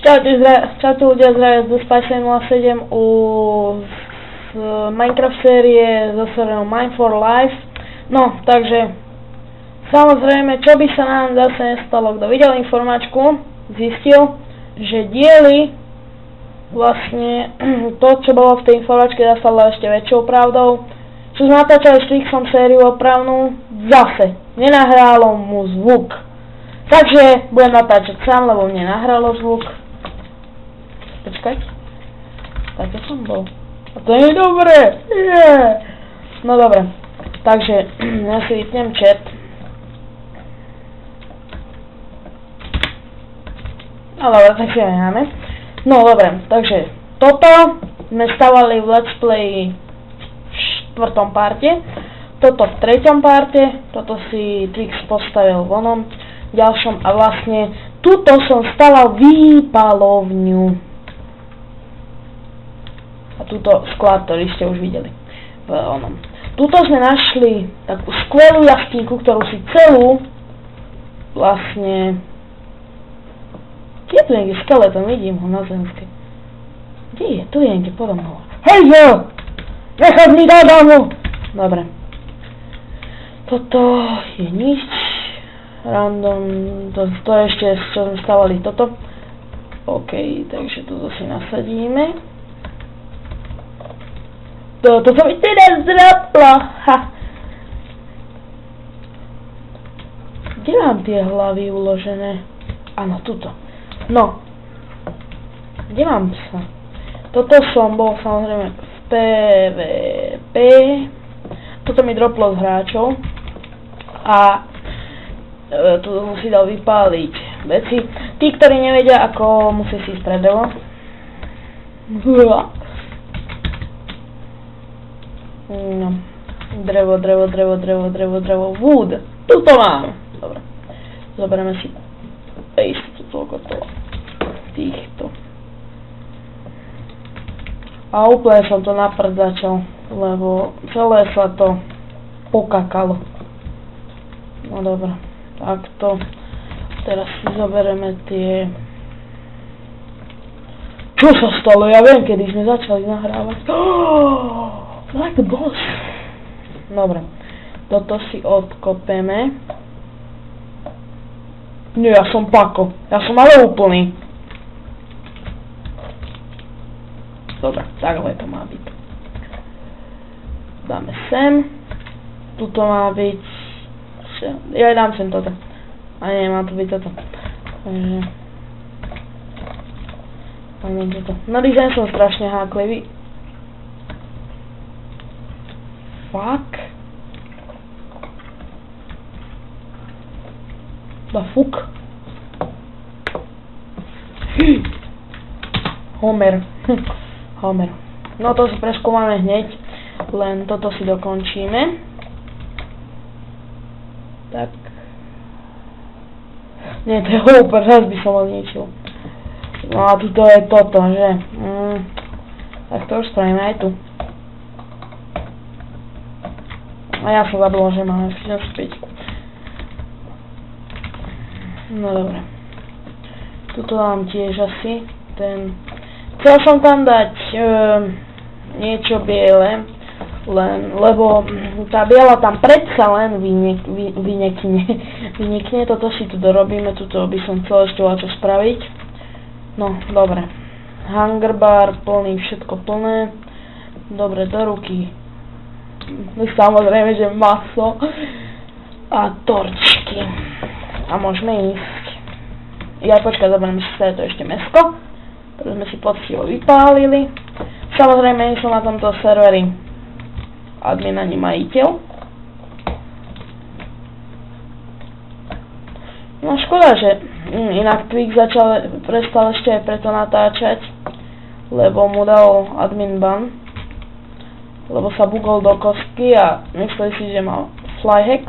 Čaute ľudia, zdravia z Spy707 z Minecraft série zo serveru Mine for Life. No, takže samozrejme, čo by sa nám zase nestalo, kto videl informačku, zistil, že diely vlastne to, čo bolo v tej informačke, zastalo ešte väčšou pravdou. Čo sme natáčali s Trixom sériu opravnú, zase nenahrálo mu zvuk. Takže budem natáčať sám, lebo mne nahralo zvuk. Počkať. Také som bol. A to je dobré. Yeah. No dobre. Takže ja si vypnem chat. No dobre, tak si necháme. No dobre, takže toto sme stavali v Let's Play v 4. parte. Toto v 3. parte. Toto si Trix postavil v onom ďalšom a vlastne tuto som staval výpalovňu. A túto sklad, ktorý ste už videli v onom. Tuto sme našli takú skvelú jaskynku, ktorú si celú vlastne... Kde je tu niekde skeleton? Vidím ho na zemske. Kde je? Tu je niekde podľa mňa. Hej jo! Nechod mi do domu! Dobre. Toto je nič. Random. To je ešte, čo sme stavali toto. OK, takže toto si nasadíme. Toto mi teda zdraplo. Ha. Kde mám tie hlavy uložené? Áno, tuto. No. Kde mám sa? Toto som bol samozrejme v PvP. Toto mi droplo z hráčov. A tu som si dal vypáliť veci. Tí, ktorí nevedia, ako musí si ísť pre drevo. No. Drevo. Wood. Tuto mám. Dobre. Zoberieme si paste toľko týchto. A úplne som to na prd začal, lebo celé sa to pokakalo. No dobre. Takto. Teraz si zoberieme tie... Čo sa stalo? Ja viem, kedy sme začali nahrávať. Like the boss. Dobre. Toto si odkopeme. Nie, ja som pako. Ja som ale úplný. Dobre, takhle to má byť. Dáme sem. Tuto má byť... Ja dám sem toto. A nie, má to byť toto. Takže... Na dizajn som strašne háklivý. Fuck. Da fuk. Homer. Homer. No to si preskúmame hneď. Len toto si dokončíme. Tak. Nie, to je hooper, raz by som odničil. No a tuto je toto, že? Tak to už spravíme aj tu. A ja som zabudol, že máme späť. No dobre. Tuto dám tiež asi ten... Chcel som tam dať niečo biele, lebo tá biela tam predsa len vynikne. Toto si tu dorobíme, tuto by som chcel ešte čo spraviť. No, dobre. Hunger bar plný, všetko plné. Dobre, do ruky. Samozrejme, že maso a torčky. A môžeme ísť. Ja počkaj, zoberiem si to ešte mäsko, ktoré sme si poctivo vypálili. Samozrejme, nie som na tomto serveri admin ani majiteľ. No škoda, že inak Twix prestal ešte aj preto natáčať, lebo mu dal admin ban. Lebo sa bugol do kostky a mysleli si, že mal flyhack.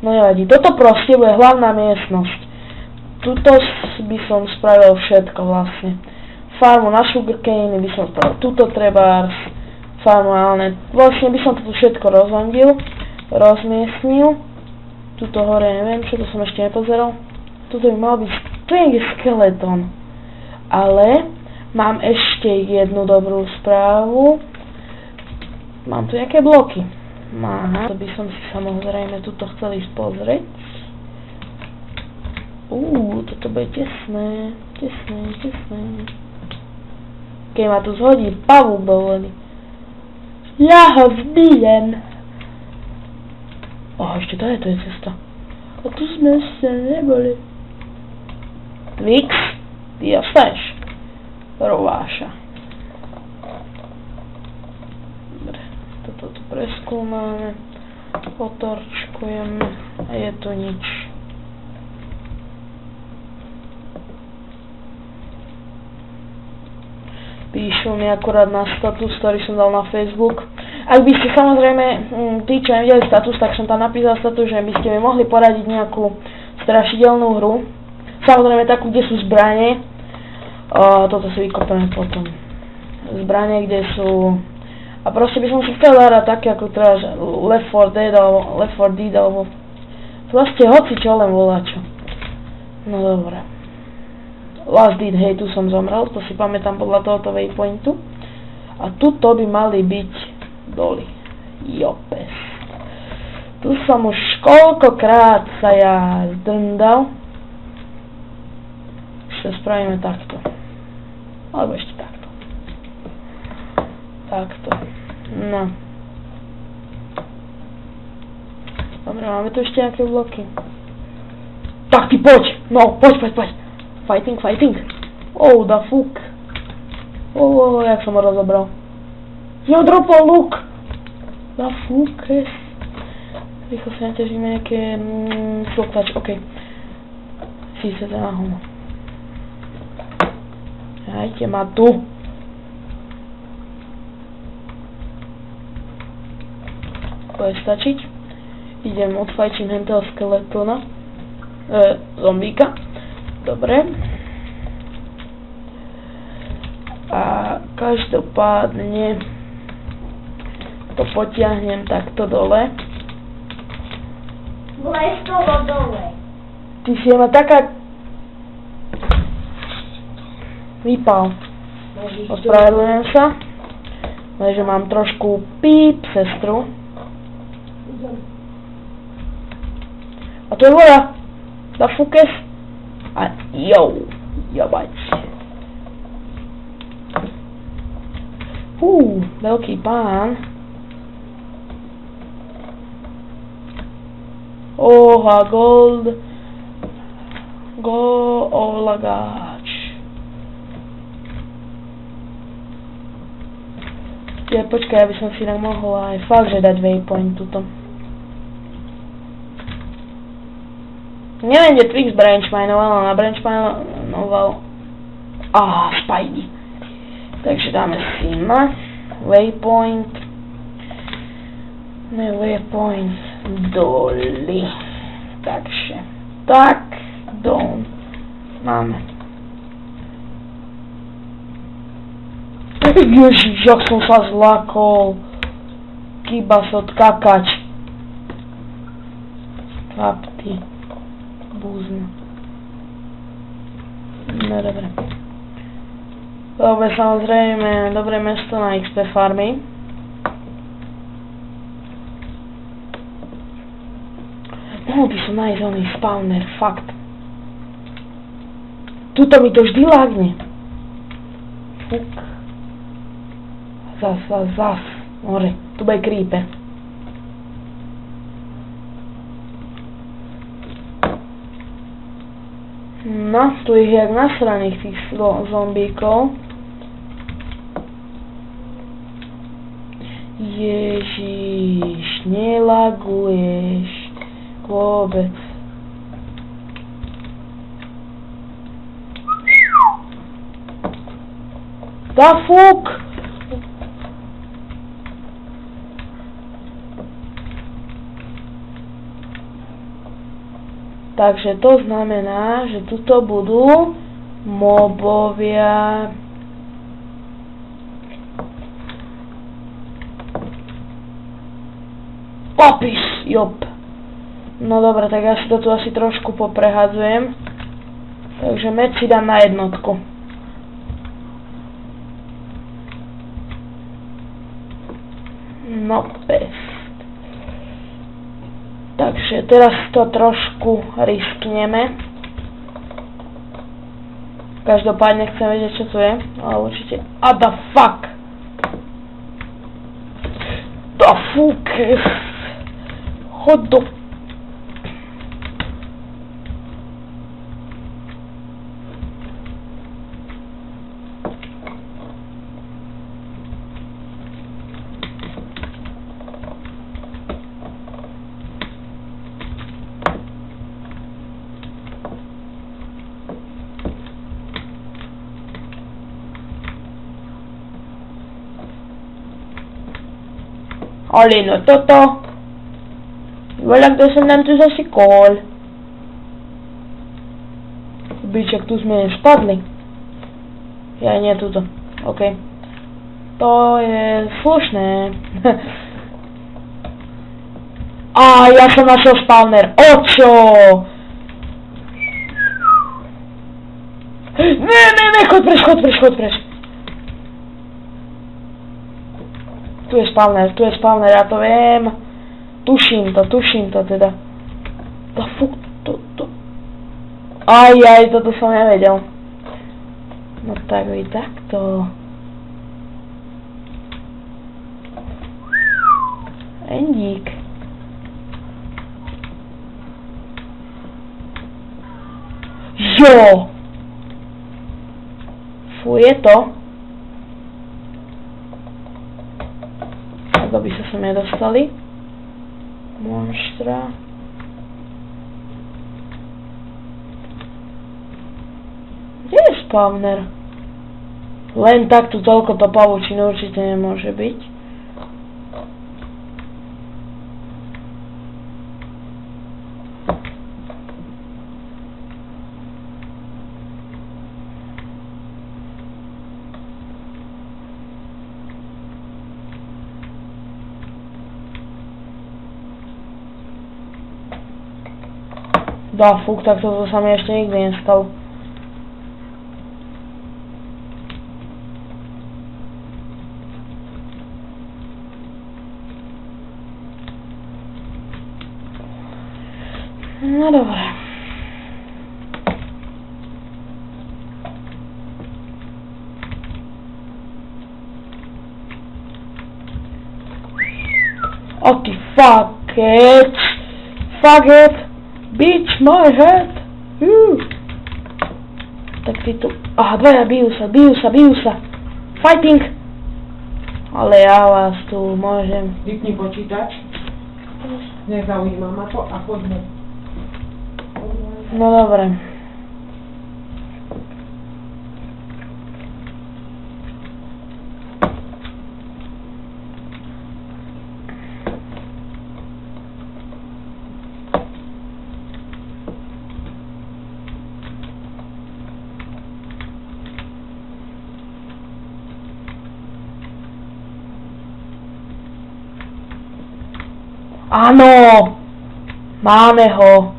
No nevadí. Toto proste bude hlavná miestnosť. Tuto by som spravil všetko vlastne. Farmu na sugarcane by som spravil. Tuto trebárs. Farmu ale vlastne by som to všetko rozmiestnil. Tuto hore neviem, čo to som ešte nepozeral. Tuto by mal byť tu je skeleton. Ale mám ešte jednu dobrú správu. Mám tu nejaké bloky. Aha, to by som si samozrejme tuto chcel ísť pozrieť. Toto bude tesné. Keď ma tu zhodí pavúk do vody. Ja ho zbijem. Ešte to je cesta. A tu sme sa neboli. Vix, ty ostaneš. Rováša. Dobre, toto tu preskúmame. Otorčkujeme. A je tu nič. Píšu mi akurát na status, ktorý som dal na Facebook. Ak by ste samozrejme, tí, čo nevideli status, tak som tam napísal status, že by ste mi mohli poradiť nejakú strašidelnú hru. Samozrejme takú, kde sú zbrane. Toto si vykopeme potom. Zbrane, kde sú... A proste by som si chcel zahrať také, ako teraz Left 4 Dead alebo Left 4 Dead alebo... Vlastne hoci čo len voláčo. No dobré. Last Deed, hej, tu som zomrel, to si pamätám podľa tohoto waypointu. A tuto by mali byť doly. Jopes. Tu som už koľkokrát sa ja zdrndal. Ešte spravíme takto. Alebo ešte takto. Takto. No. Dobre, máme tu ešte nejaké bloky. Tak ty poď! No, poď. Fighting. Da fuck. Jak som ho rozobral. Ja dropol luk! Da fuck. Rýchlo si naťažíme nejaké... Slokvač, okej. Síce za homo. Hajte ma tu. Bude stačiť. Idem odfajčiť henteho skeletona. Zombíka. Dobre. A každopádne to potiahnem takto dole. Vlez toho dole. Ty si ma taká... Vypal. Ospravedlňujem sa. Takže mám trošku píp sestru. A to je voda. Da fukes. A jobať. Veľký pán. Oha, gold. Olagáč. Počkaj, aby som si tak mohol aj fakt, že dať waypoint tuto. Neviem, kde Twix branchminoval, ale na branchminoval Spidey. Takže dáme si na waypoint doli. Takže tak máme. Ježiš, jak som sa zlakol. Kýba sa odkakať. Kapty. Búzno. No dobre. Dobre, samozrejme, dobré mesto na XP farmy. Mohol by som nájsť oný spawner, fakt. Tuto mi to vždy lágne. Fuk. Zas. More, tu bude creeper. No, tu ich jak nasraných tých zombíkov. Ježiš, nelaguješ vôbec. Da fuk! Takže to znamená, že tuto budú mobovia. Popis, jop. No dobre, tak ja si to tu asi trošku poprehadzujem. Takže meč si dám na jednotku. No pest. Takže teraz to trošku riskneme. Každopádne chcem vedieť, čo tu je. Ale určite... A the fuck! The fuck! Chod do... Ale no toto. Veľa kto som nám tu zasikol. Byček, tu sme spadli. Ja nie tuto. OK. To je slušné. A ja som našiel spawner. Očo! Ne, chod preč. Tu je spawner, ja to viem. Tuším to teda. To fuk, to. Aj, toto som nevedel. No tak vy takto. Endík. Jo! Fú, je to. Ako by sa sem nedostali. Monštra. Kde je spawner? Len tak tu toľko to pavučín určite nemôže byť. Dá fuk, tak toto sa mi ešte nikdy nestalo. No dobre. Oh, fuck it. Bitch, my head! Tak ty tu... Aha, dvaja bijú sa. Fighting! Ale ja vás tu môžem... Vypni počítač. Nezaujíma ma to a chodme. No dobre. Áno! Máme ho!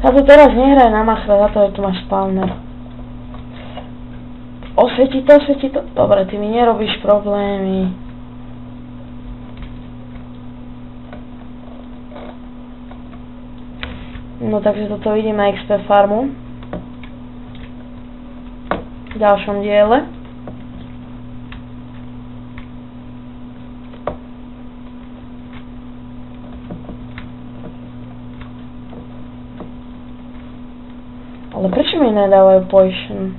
Ja tu teraz nehraj na machre, za to, že tu máš spawner. Osvieti to. Dobre, ty mi nerobíš problémy. No takže toto vidíme na XP farmu. V ďalšom diele. Ale prečo mi nedávajú poison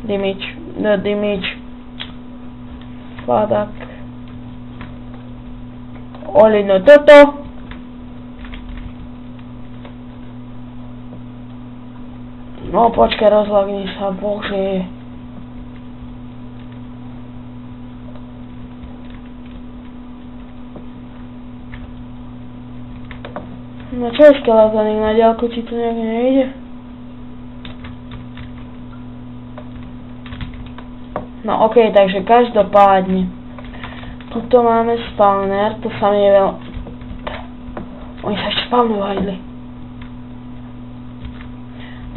damage? Fadak. Oli, no toto. No počkaj, rozlagni sa, bože. No čo je skeletonik, na ďalku ti to nejak nejde? No okej, takže každopádne. Tuto máme spawner, to sa mi je veľa... Oni sa ešte spawnovali.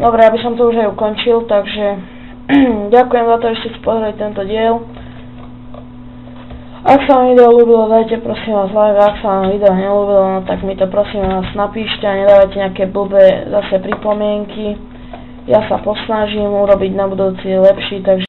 Dobre, aby som to už aj ukončil, takže ďakujem za to, že ste si pozreli tento diel. Ak sa vám video ľúbilo, dajte prosím vás like, ak sa vám video neľúbilo, no tak mi to prosím vás napíšte a nedávajte nejaké blbé zase pripomienky. Ja sa posnažím urobiť na budúci lepší, takže